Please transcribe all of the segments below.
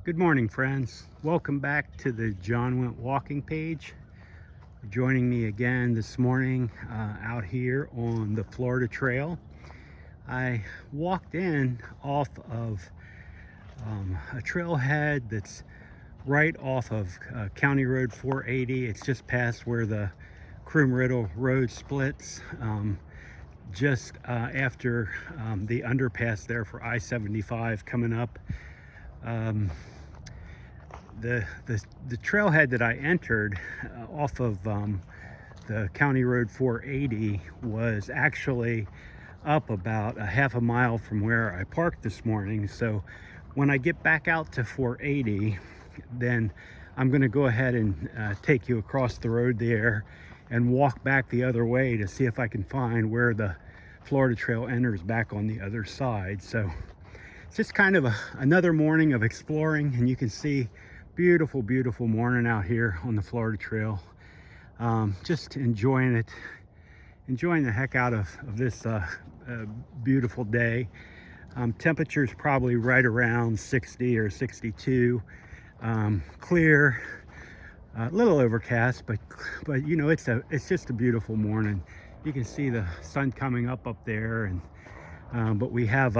Good morning, friends. Welcome back to the John Went Walking page. Joining me again this morning out here on the Florida Trail. I walked in off of a trailhead that's right off of County Road 480. It's just past where the Croom Road splits, just after the underpass there for I-75 coming up. The trailhead that I entered off of the County Road 480 was actually up about a half a mile from where I parked this morning. So when I get back out to 480, then I'm going to go ahead and take you across the road there and walk back the other way to see if I can find where the Florida Trail enters back on the other side. So it's just kind of another morning of exploring, and you can see beautiful morning out here on the Florida Trail. Just enjoying the heck out of this beautiful day. Temperature's probably right around 60 or 62. Clear, a little overcast, but you know, it's just a beautiful morning. You can see the sun coming up there, and but we have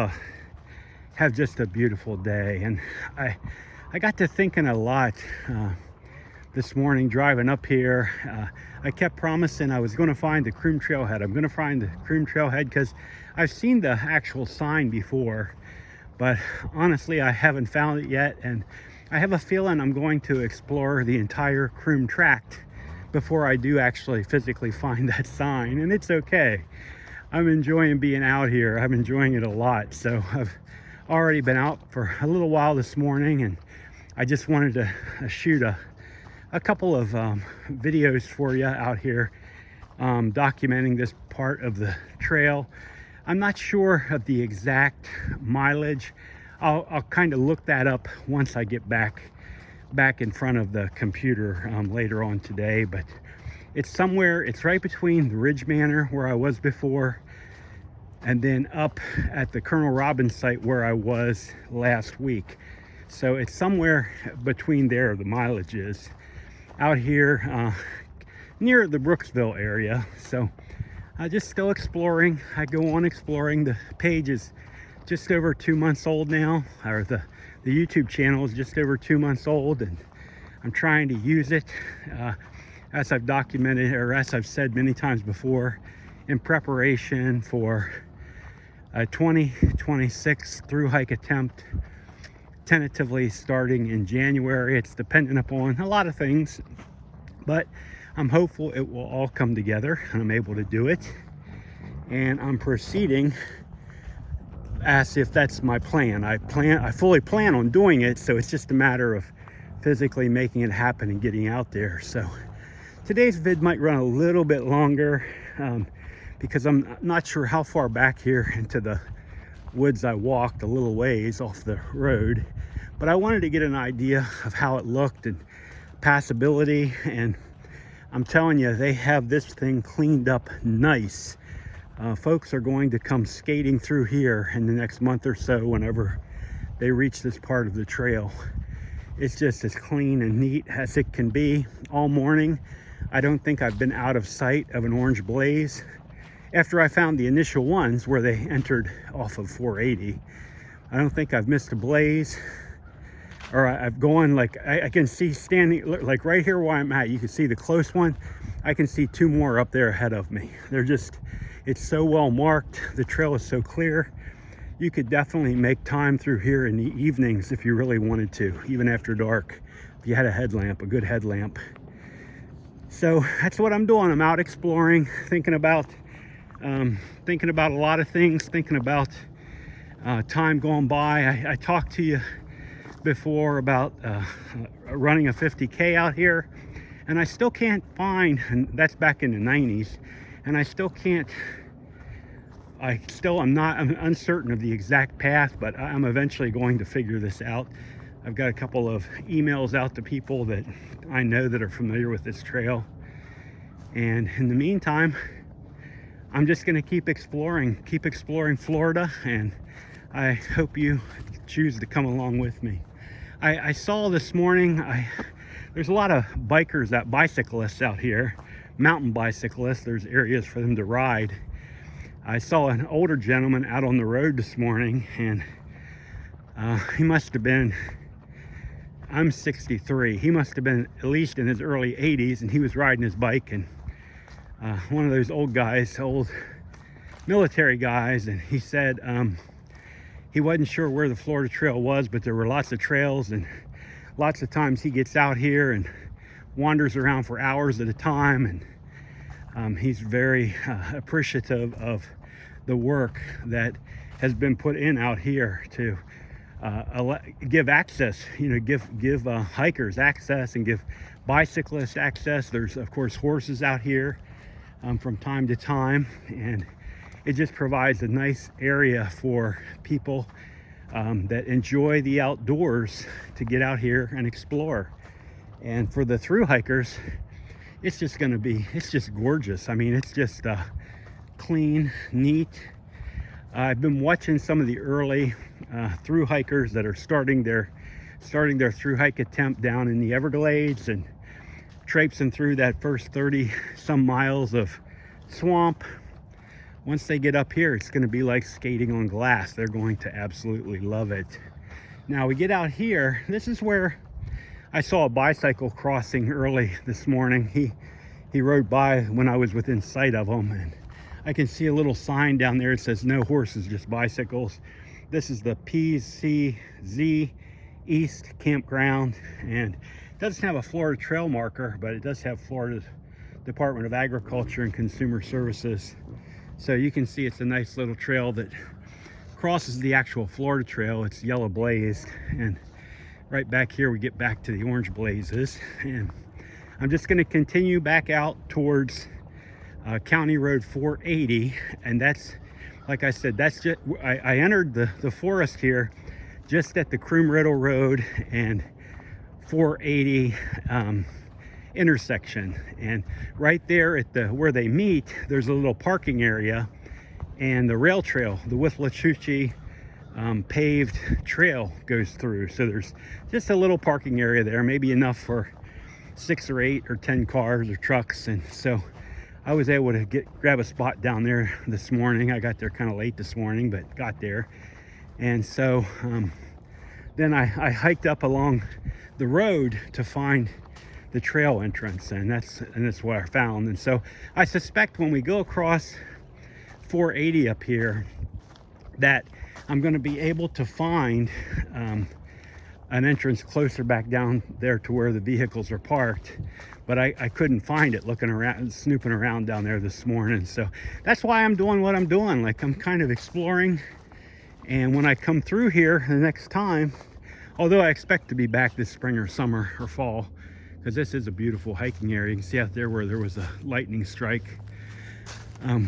just a beautiful day. And I got to thinking a lot this morning driving up here. I kept promising I was going to find the Croom Trailhead. I'm going to find the Croom Trailhead because I've seen the actual sign before, but honestly I haven't found it yet, and I have a feeling I'm going to explore the entire Croom tract before I do actually physically find that sign. And it's okay. I'm enjoying being out here. I'm enjoying it a lot. So I've already been out for a little while this morning, and I just wanted to shoot a couple of videos for you out here, documenting this part of the trail. I'm not sure of the exact mileage. I'll kind of look that up once I get back in front of the computer later on today, but it's right between the Ridge Manor where I was before, and then up at the Colonel Robbins site where I was last week. So it's somewhere between there, the mileage is. Out here near the Brooksville area. So just still exploring. I go on exploring. The page is just over 2 months old now, or the YouTube channel is just over 2 months old, and I'm trying to use it as I've documented, or as I've said many times before, in preparation for a 2026 Thru-Hike attempt, tentatively starting in January. It's dependent upon a lot of things, but I'm hopeful it will all come together and I'm able to do it. And I'm proceeding as if that's my plan. I fully plan on doing it, so it's just a matter of physically making it happen and getting out there. So today's vid might run a little bit longer because I'm not sure how far back here into the woods I walked, a little ways off the road, but I wanted to get an idea of how it looked and passability. And I'm telling you, they have this thing cleaned up nice. Folks are going to come skating through here in the next month or so whenever they reach this part of the trail. It's just as clean and neat as it can be. All morning I don't think I've been out of sight of an orange blaze after I found the initial ones where they entered off of 480. I don't think I've missed a blaze, or I've gone, like I can see standing like right here where I'm at, you can see the close one. I can see two more up there ahead of me. It's so well marked. The trail is so clear. You could definitely make time through here in the evenings if you really wanted to, even after dark, if you had a headlamp, a good headlamp. So that's what I'm doing. I'm out exploring, thinking about a lot of things, thinking about time going by. I talked to you before about running a 50K out here, and I still can't find, and that's back in the 90s, and I'm uncertain of the exact path, but I'm eventually going to figure this out. I've got a couple of emails out to people that I know that are familiar with this trail, and in the meantime I'm just going to keep exploring Florida, and I hope you choose to come along with me. I saw this morning, there's a lot of bicyclists out here, mountain bicyclists. There's areas for them to ride. I saw an older gentleman out on the road this morning, and he must have been, I'm 63, he must have been at least in his early 80s, and he was riding his bike, and one of those old guys, old military guys, and he said he wasn't sure where the Florida Trail was, but there were lots of trails, and lots of times he gets out here and wanders around for hours at a time, and he's very appreciative of the work that has been put in out here to give access, give hikers access and give bicyclists access. There's of course horses out here from time to time, and it just provides a nice area for people that enjoy the outdoors to get out here and explore. And for the through hikers, it's just gorgeous. I mean, it's just clean, neat. I've been watching some of the early through hikers that are starting their through hike attempt down in the Everglades and traipsing through that first 30 some miles of swamp. Once they get up here, it's going to be like skating on glass. They're going to absolutely love it. Now we get out here. This is where I saw a bicycle crossing early this morning. He rode by when I was within sight of him, and I can see a little sign down there. It says no horses, just bicycles. This is the PCZ East Campground, and it doesn't have a Florida Trail marker, but it does have Florida Department of Agriculture and Consumer Services. So you can see it's a nice little trail that crosses the actual Florida Trail. It's yellow blazed, and right back here we get back to the orange blazes. And I'm just going to continue back out towards County Road 480, and that's, like I said, that's just, I entered the forest here just at the Croom Road and 480 intersection, and right there at where they meet, there's a little parking area, and the rail trail, the Withlacoochee paved trail goes through. So there's just a little parking area there, maybe enough for 6 or 8 or 10 cars or trucks. And so I was able to grab a spot down there this morning. I got there kind of late this morning, but got there. And so then I hiked up along the road to find the trail entrance, and that's what I found. And so I suspect when we go across 480 up here that I'm going to be able to find an entrance closer back down there to where the vehicles are parked, but I couldn't find it looking around, snooping around down there this morning. So that's why I'm doing what I'm doing. Like, I'm kind of exploring, and when I come through here the next time, although I expect to be back this spring or summer or fall, because this is a beautiful hiking area. You can see out there where there was a lightning strike.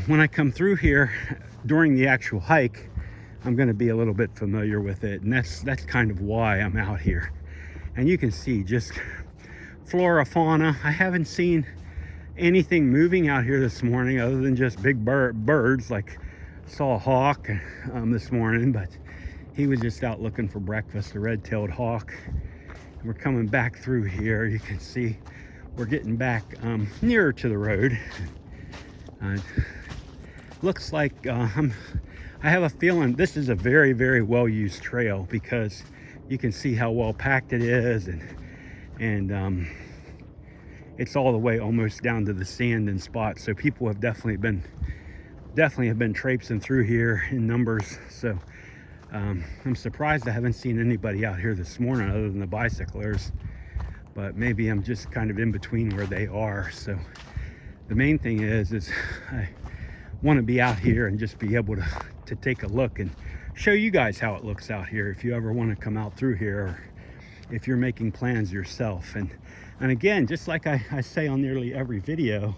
When I come through here during the actual hike, I'm going to be a little bit familiar with it, and that's kind of why I'm out here. And you can see just flora, fauna. I haven't seen anything moving out here this morning other than just big birds. Like, saw a hawk this morning, but he was just out looking for breakfast, a red-tailed hawk. We're coming back through here. You can see we're getting back nearer to the road. Looks like I have a feeling this is a very, very well-used trail, because you can see how well packed it is, and it's all the way almost down to the sand in spots. So people have definitely have been traipsing through here in numbers. So I'm surprised I haven't seen anybody out here this morning other than the bicyclers, but maybe I'm just kind of in between where they are. So the main thing is I want to be out here and just be able to take a look and show you guys how it looks out here if you ever want to come out through here, or if you're making plans yourself. And again, just like I say on nearly every video,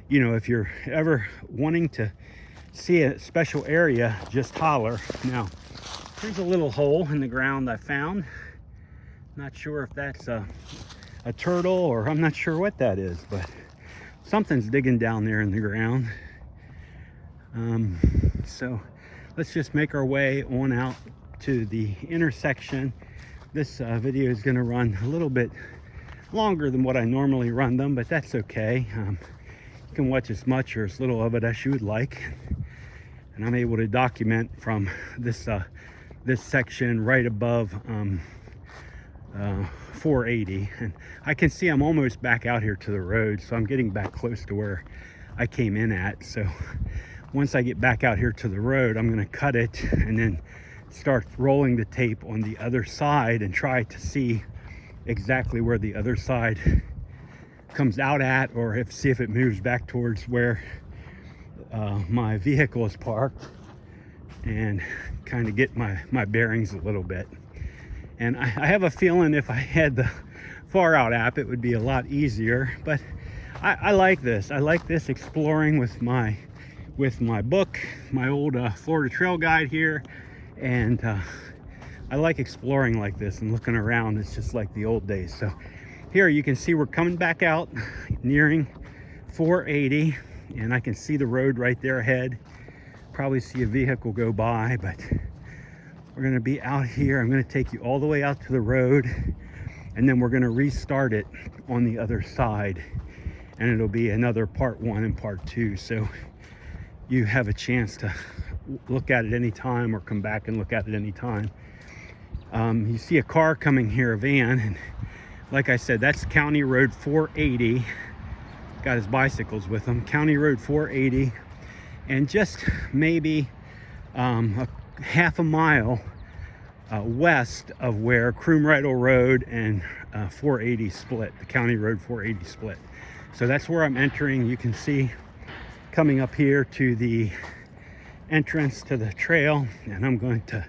if you're ever wanting to see a special area, just holler. Now, here's a little hole in the ground I found. Not sure if that's a turtle, or I'm not sure what that is, but something's digging down there in the ground. So let's just make our way on out to the intersection This video is going to run a little bit longer than what I normally run them, but that's okay. You can watch as much or as little of it as you would like, and I'm able to document from this this section right above 480, and I can see I'm almost back out here to the road, so I'm getting back close to where I came in at. So once I get back out here to the road, I'm going to cut it and then start rolling the tape on the other side and try to see exactly where the other side comes out at, or see if it moves back towards where my vehicle is parked, and kind of get my bearings a little bit. And I have a feeling if I had the Far Out app, it would be a lot easier, but I like this. I like this exploring with my book, my old Florida Trail Guide here, and I like exploring like this and looking around. It's just like the old days. So here you can see we're coming back out, nearing 480, and I can see the road right there ahead. Probably see a vehicle go by, but we're going to be out here. I'm going to take you all the way out to the road, and then we're going to restart it on the other side, and it'll be another part 1 and part 2. So you have a chance to look at it anytime or come back and look at it anytime. You see a car coming here, a van, and like I said, that's County Road 480. Got his bicycles with him. County Road 480, and just maybe a half a mile west of where Croom Road and 480 split, the County Road 480 split. So that's where I'm entering. You can see coming up here to the entrance to the trail, and I'm going to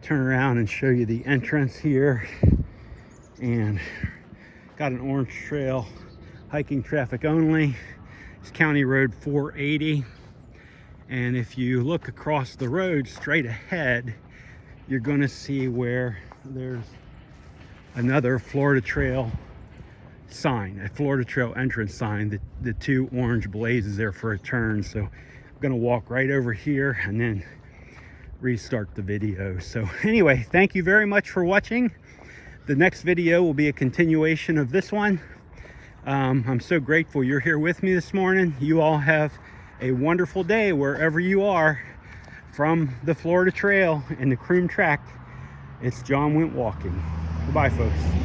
turn around and show you the entrance here. And got an orange trail, hiking traffic only. It's County Road 480, and if you look across the road straight ahead, you're going to see where there's another Florida Trail sign, a Florida Trail entrance sign, the 2 orange blazes there for a turn. So I'm going to walk right over here and then restart the video. So anyway, thank you very much for watching. The next video will be a continuation of this one. I'm so grateful you're here with me this morning. You all have a wonderful day wherever you are. From the Florida Trail and the Croom track, it's John Went Walking. Goodbye, folks.